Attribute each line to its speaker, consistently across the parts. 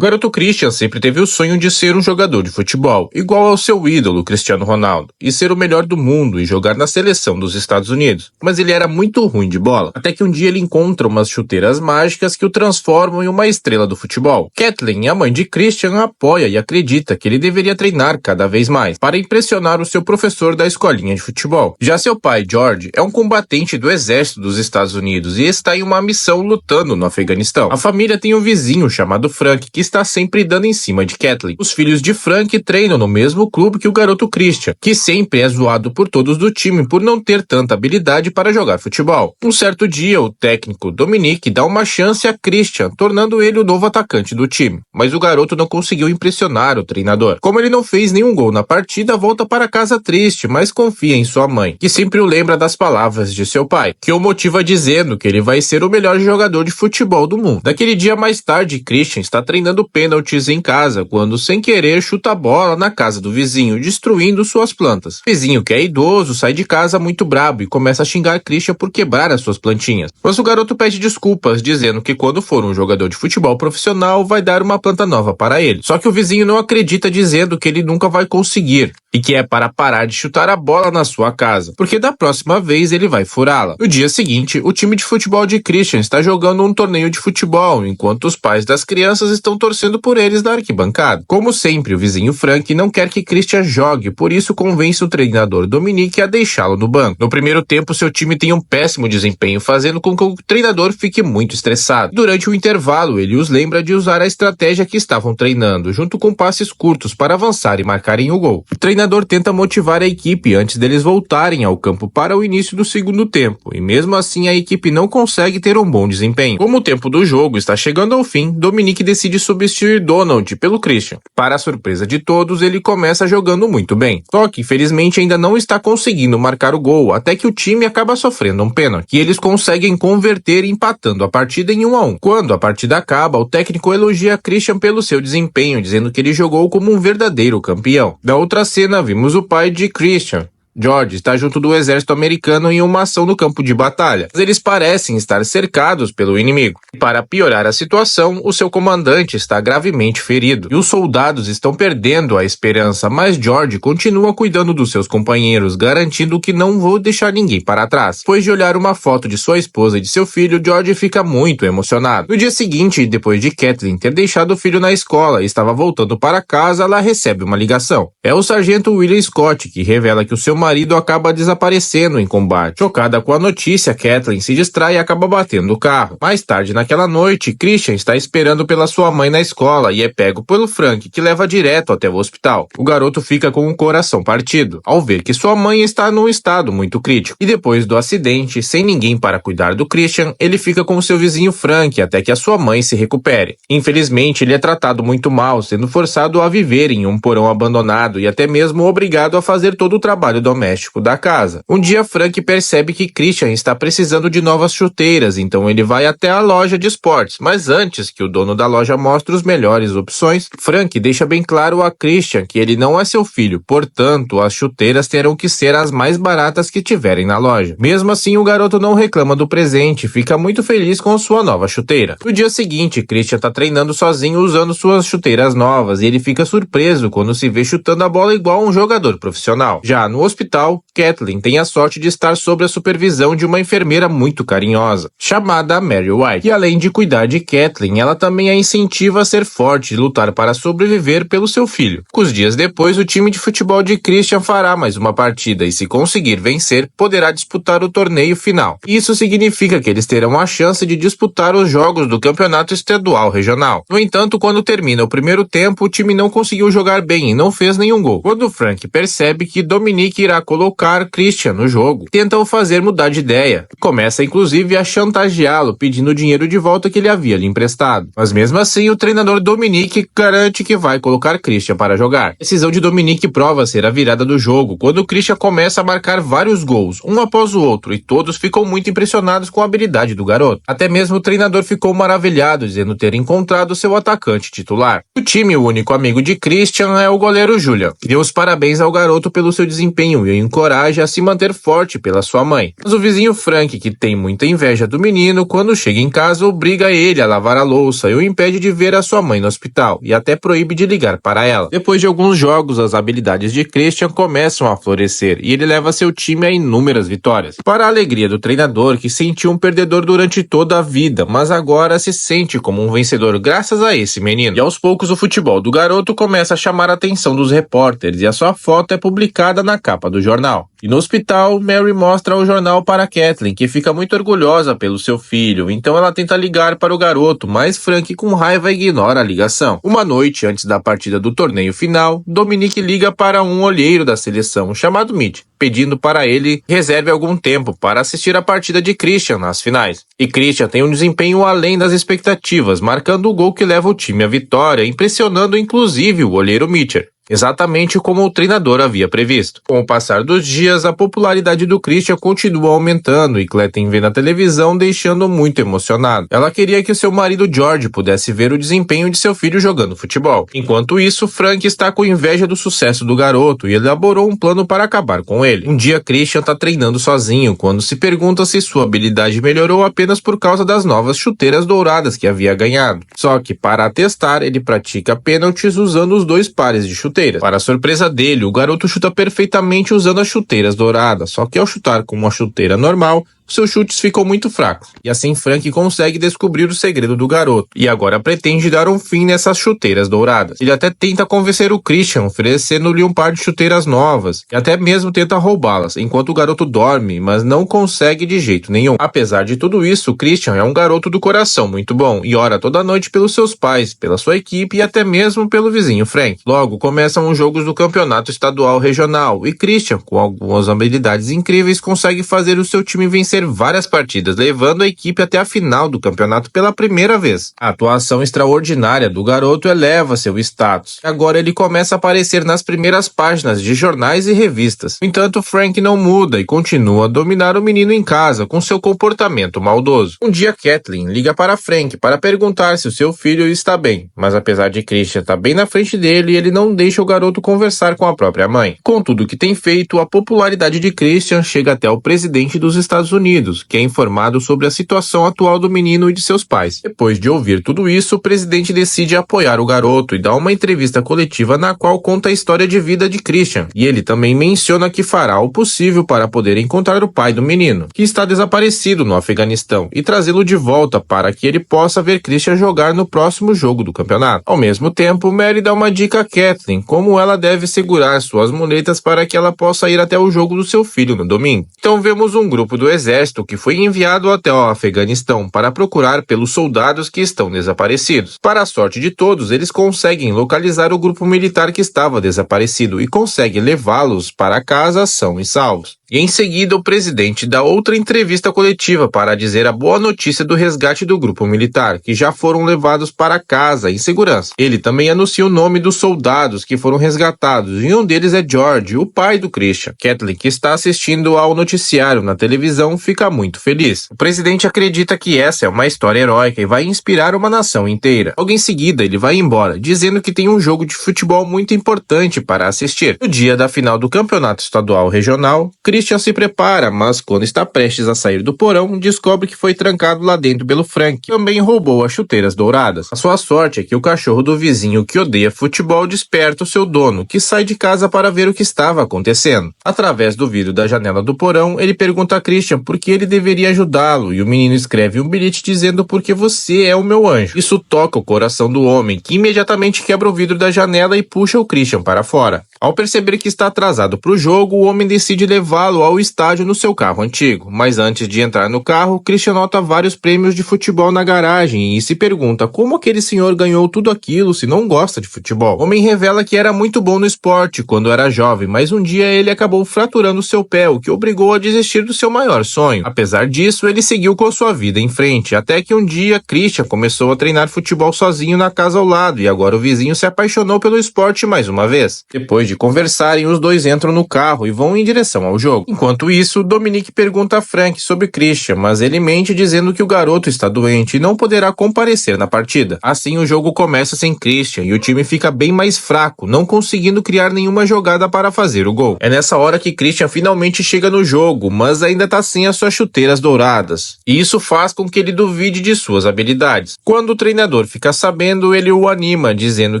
Speaker 1: garoto Christian sempre teve o sonho de ser um jogador de futebol, igual ao seu ídolo Cristiano Ronaldo, e ser o melhor do mundo e jogar na seleção dos Estados Unidos. Mas ele era muito ruim de bola, até que um dia ele encontra umas chuteiras mágicas que o transformam em uma estrela do futebol. Kathleen, a mãe de Christian, apoia e acredita que ele deveria treinar cada vez mais, para impressionar o seu professor da escolinha de futebol. Já seu pai, George, é um combatente do exército dos Estados Unidos e está em uma missão lutando no Afeganistão. A família tem um vizinho chamado Frank, que está sempre dando em cima de Kathleen. Os filhos de Frank treinam no mesmo clube que o garoto Christian, que sempre é zoado por todos do time por não ter tanta habilidade para jogar futebol. Um certo dia, o técnico Dominic dá uma chance a Christian, tornando ele o novo atacante do time. Mas o garoto não conseguiu impressionar o treinador. Como ele não fez nenhum gol na partida, volta para casa triste, mas confia em sua mãe, que sempre o lembra das palavras de seu pai, que o motiva dizendo que ele vai ser o melhor jogador de futebol do mundo. Daquele dia mais tarde, Christian está treinando pênaltis em casa, quando sem querer chuta a bola na casa do vizinho, destruindo suas plantas. O vizinho, que é idoso, sai de casa muito brabo e começa a xingar Christian por quebrar as suas plantinhas. Mas o garoto pede desculpas, dizendo que quando for um jogador de futebol profissional, vai dar uma planta nova para ele. Só que o vizinho não acredita, dizendo que ele nunca vai conseguir, e que é para parar de chutar a bola na sua casa, porque da próxima vez ele vai furá-la. No dia seguinte, o time de futebol de Christian está jogando um torneio de futebol, enquanto os pais das crianças estão torcendo por eles na arquibancada. Como sempre, o vizinho Frank não quer que Christian jogue, por isso convence o treinador Dominic a deixá-lo no banco. No primeiro tempo, seu time tem um péssimo desempenho, fazendo com que o treinador fique muito estressado. Durante o intervalo, ele os lembra de usar a estratégia que estavam treinando, junto com passes curtos para avançar e marcarem o gol. O treinador tenta motivar a equipe antes deles voltarem ao campo para o início do segundo tempo, e mesmo assim a equipe não consegue ter um bom desempenho. Como o tempo do jogo está chegando ao fim, Dominic decide substituir Donald pelo Christian. Para a surpresa de todos, ele começa jogando muito bem. Só que, infelizmente, ainda não está conseguindo marcar o gol, até que o time acaba sofrendo um pênalti, que eles conseguem converter, empatando a partida em 1-1. Quando a partida acaba, o técnico elogia Christian pelo seu desempenho, dizendo que ele jogou como um verdadeiro campeão. Na outra cena, vimos o pai de Christian, George, está junto do exército americano em uma ação no campo de batalha, mas eles parecem estar cercados pelo inimigo. Para piorar a situação, o seu comandante está gravemente ferido, e os soldados estão perdendo a esperança, mas George continua cuidando dos seus companheiros, garantindo que não vou deixar ninguém para trás. Depois de olhar uma foto de sua esposa e de seu filho, George fica muito emocionado. No dia seguinte, depois de Kathleen ter deixado o filho na escola e estava voltando para casa, ela recebe uma ligação. É o sargento William Scott, que revela que o seu marido acaba desaparecendo em combate. Chocada com a notícia, Kathleen se distrai e acaba batendo o carro. Mais tarde naquela noite, Christian está esperando pela sua mãe na escola e é pego pelo Frank, que leva direto até o hospital. O garoto fica com o coração partido, ao ver que sua mãe está num estado muito crítico. E depois do acidente, sem ninguém para cuidar do Christian, ele fica com seu vizinho Frank até que a sua mãe se recupere. Infelizmente, ele é tratado muito mal, sendo forçado a viver em um porão abandonado e até mesmo obrigado a fazer todo o trabalho doméstico da casa. Um dia, Frank percebe que Christian está precisando de novas chuteiras, então ele vai até a loja de esportes, mas antes que o dono da loja mostre as melhores opções, Frank deixa bem claro a Christian que ele não é seu filho, portanto, as chuteiras terão que ser as mais baratas que tiverem na loja. Mesmo assim, o garoto não reclama do presente e fica muito feliz com sua nova chuteira. No dia seguinte, Christian está treinando sozinho usando suas chuteiras novas e ele fica surpreso quando se vê chutando a bola igual um jogador profissional. Já no hospital, Kathleen tem a sorte de estar sob a supervisão de uma enfermeira muito carinhosa, chamada Mary White, e além de cuidar de Kathleen, ela também a incentiva a ser forte e lutar para sobreviver pelo seu filho. Poucos dias depois, o time de futebol de Christian fará mais uma partida e, se conseguir vencer, poderá disputar o torneio final. Isso significa que eles terão a chance de disputar os jogos do campeonato estadual regional. No entanto, quando termina o primeiro tempo, o time não conseguiu jogar bem e não fez nenhum gol. Quando Frank percebe que Dominic irá colocar Christian no jogo, tenta o fazer mudar de ideia. Começa inclusive a chantageá-lo, pedindo o dinheiro de volta que ele havia lhe emprestado. Mas mesmo assim, o treinador Dominic garante que vai colocar Christian para jogar. A decisão de Dominic prova ser a virada do jogo, quando Christian começa a marcar vários gols, um após o outro, e todos ficam muito impressionados com a habilidade do garoto. Até mesmo o treinador ficou maravilhado, dizendo ter encontrado seu atacante titular. O time, o único amigo de Christian, é o goleiro Julian, que deu os parabéns ao garoto pelo seu desempenho carinho e o encoraja a se manter forte pela sua mãe. Mas o vizinho Frank, que tem muita inveja do menino, quando chega em casa obriga ele a lavar a louça e o impede de ver a sua mãe no hospital e até proíbe de ligar para ela. Depois de alguns jogos, as habilidades de Christian começam a florescer e ele leva seu time a inúmeras vitórias. Para a alegria do treinador, que sentiu um perdedor durante toda a vida, mas agora se sente como um vencedor graças a esse menino. E aos poucos o futebol do garoto começa a chamar a atenção dos repórteres e a sua foto é publicada na capa do jornal. E no hospital, Mary mostra o jornal para Kathleen, que fica muito orgulhosa pelo seu filho, então ela tenta ligar para o garoto, mas Frank com raiva ignora a ligação. Uma noite antes da partida do torneio final, Dominique liga para um olheiro da seleção chamado Mitch, pedindo para ele que reserve algum tempo para assistir a partida de Christian nas finais. E Christian tem um desempenho além das expectativas, marcando o gol que leva o time à vitória, impressionando inclusive o olheiro Mitchell, exatamente como o treinador havia previsto. Com o passar dos dias, a popularidade do Christian continua aumentando e Kathleen vê na televisão deixando muito emocionado. Ela queria que seu marido George pudesse ver o desempenho de seu filho jogando futebol. Enquanto isso, Frank está com inveja do sucesso do garoto e elaborou um plano para acabar com ele. Um dia, Christian está treinando sozinho quando se pergunta se sua habilidade melhorou apenas por causa das novas chuteiras douradas que havia ganhado. Só que, para testar, ele pratica pênaltis usando os 2 pares de chuteiras. Para a surpresa dele, o garoto chuta perfeitamente usando as chuteiras douradas, só que ao chutar com uma chuteira normal, seus chutes ficam muito fracos. E assim Frank consegue descobrir o segredo do garoto, e agora pretende dar um fim nessas chuteiras douradas. Ele até tenta convencer o Christian, oferecendo-lhe um par de chuteiras novas, e até mesmo tenta roubá-las, enquanto o garoto dorme, mas não consegue de jeito nenhum. Apesar de tudo isso, Christian é um garoto do coração muito bom, e ora toda noite pelos seus pais, pela sua equipe e até mesmo pelo vizinho Frank. Logo, começam os jogos do campeonato estadual regional, e Christian, com algumas habilidades incríveis, consegue fazer o seu time vencer várias partidas, levando a equipe até a final do campeonato pela primeira vez. A atuação extraordinária do garoto eleva seu status. Agora ele começa a aparecer nas primeiras páginas de jornais e revistas. No entanto, Frank não muda e continua a dominar o menino em casa com seu comportamento maldoso. Um dia, Kathleen liga para Frank para perguntar se o seu filho está bem, mas apesar de Christian estar bem na frente dele, ele não deixa o garoto conversar com a própria mãe. Com tudo o que tem feito, a popularidade de Christian chega até o presidente dos Estados Unidos, que é informado sobre a situação atual do menino e de seus pais. Depois de ouvir tudo isso, o presidente decide apoiar o garoto e dá uma entrevista coletiva na qual conta a história de vida de Christian. E ele também menciona que fará o possível para poder encontrar o pai do menino, que está desaparecido no Afeganistão, e trazê-lo de volta para que ele possa ver Christian jogar no próximo jogo do campeonato. Ao mesmo tempo, Mary dá uma dica a Kathleen como ela deve segurar suas muletas para que ela possa ir até o jogo do seu filho no domingo. Então vemos um grupo do exército que foi enviado até o Afeganistão para procurar pelos soldados que estão desaparecidos. Para a sorte de todos, eles conseguem localizar o grupo militar que estava desaparecido e conseguem levá-los para casa são e salvos. E em seguida, o presidente dá outra entrevista coletiva para dizer a boa notícia do resgate do grupo militar, que já foram levados para casa em segurança. Ele também anuncia o nome dos soldados que foram resgatados, e um deles é George, o pai do Christian. Kathleen, que está assistindo ao noticiário na televisão, fica muito feliz. O presidente acredita que essa é uma história heróica e vai inspirar uma nação inteira. Logo em seguida, ele vai embora, dizendo que tem um jogo de futebol muito importante para assistir. No dia da final do campeonato estadual regional, Christian se prepara, mas quando está prestes a sair do porão, descobre que foi trancado lá dentro pelo Frank, que também roubou as chuteiras douradas. A sua sorte é que o cachorro do vizinho que odeia futebol desperta o seu dono, que sai de casa para ver o que estava acontecendo. Através do vidro da janela do porão, ele pergunta a Christian por que ele deveria ajudá-lo, e o menino escreve um bilhete dizendo porque você é o meu anjo. Isso toca o coração do homem, que imediatamente quebra o vidro da janela e puxa o Christian para fora. Ao perceber que está atrasado para o jogo, o homem decide levá-lo ao estádio no seu carro antigo. Mas antes de entrar no carro, Christian nota vários prêmios de futebol na garagem e se pergunta como aquele senhor ganhou tudo aquilo se não gosta de futebol. O homem revela que era muito bom no esporte quando era jovem, mas um dia ele acabou fraturando seu pé, o que obrigou a desistir do seu maior sonho. sonho. Apesar disso, ele seguiu com sua vida em frente, até que um dia Christian começou a treinar futebol sozinho na casa ao lado e agora o vizinho se apaixonou pelo esporte mais uma vez. Depois de conversarem, os dois entram no carro e vão em direção ao jogo. Enquanto isso, Dominique pergunta a Frank sobre Christian, mas ele mente dizendo que o garoto está doente e não poderá comparecer na partida. Assim, o jogo começa sem Christian e o time fica bem mais fraco, não conseguindo criar nenhuma jogada para fazer o gol. É nessa hora que Christian finalmente chega no jogo, mas ainda tá sem as suas chuteiras douradas. E isso faz com que ele duvide de suas habilidades. Quando o treinador fica sabendo, ele o anima, dizendo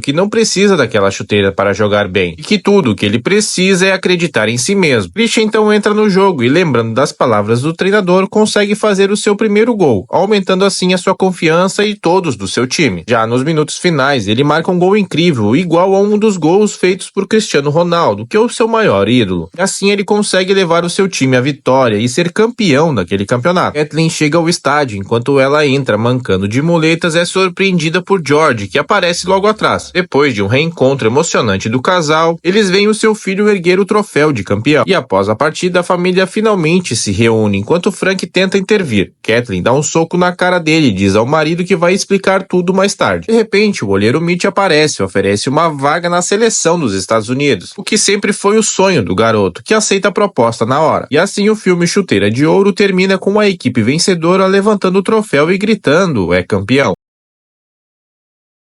Speaker 1: que não precisa daquela chuteira para jogar bem, e que tudo o que ele precisa é acreditar em si mesmo. Christian então entra no jogo e, lembrando das palavras do treinador, consegue fazer o seu primeiro gol, aumentando assim a sua confiança e todos do seu time. Já nos minutos finais, ele marca um gol incrível, igual a um dos gols feitos por Cristiano Ronaldo, que é o seu maior ídolo. Assim ele consegue levar o seu time à vitória e ser campeão daquele campeonato. Kathleen chega ao estádio, enquanto ela entra mancando de muletas, é surpreendida por George, que aparece logo atrás. Depois de um reencontro emocionante do casal, eles veem o seu filho erguer o troféu de campeão. E após a partida, a família finalmente se reúne, enquanto Frank tenta intervir. Kathleen dá um soco na cara dele e diz ao marido que vai explicar tudo mais tarde. De repente, o olheiro Mitch aparece e oferece uma vaga na seleção dos Estados Unidos, o que sempre foi o sonho do garoto, que aceita a proposta na hora. E assim o filme Chuteira de Ouro termina com a equipe vencedora levantando o troféu e gritando: "É campeão!".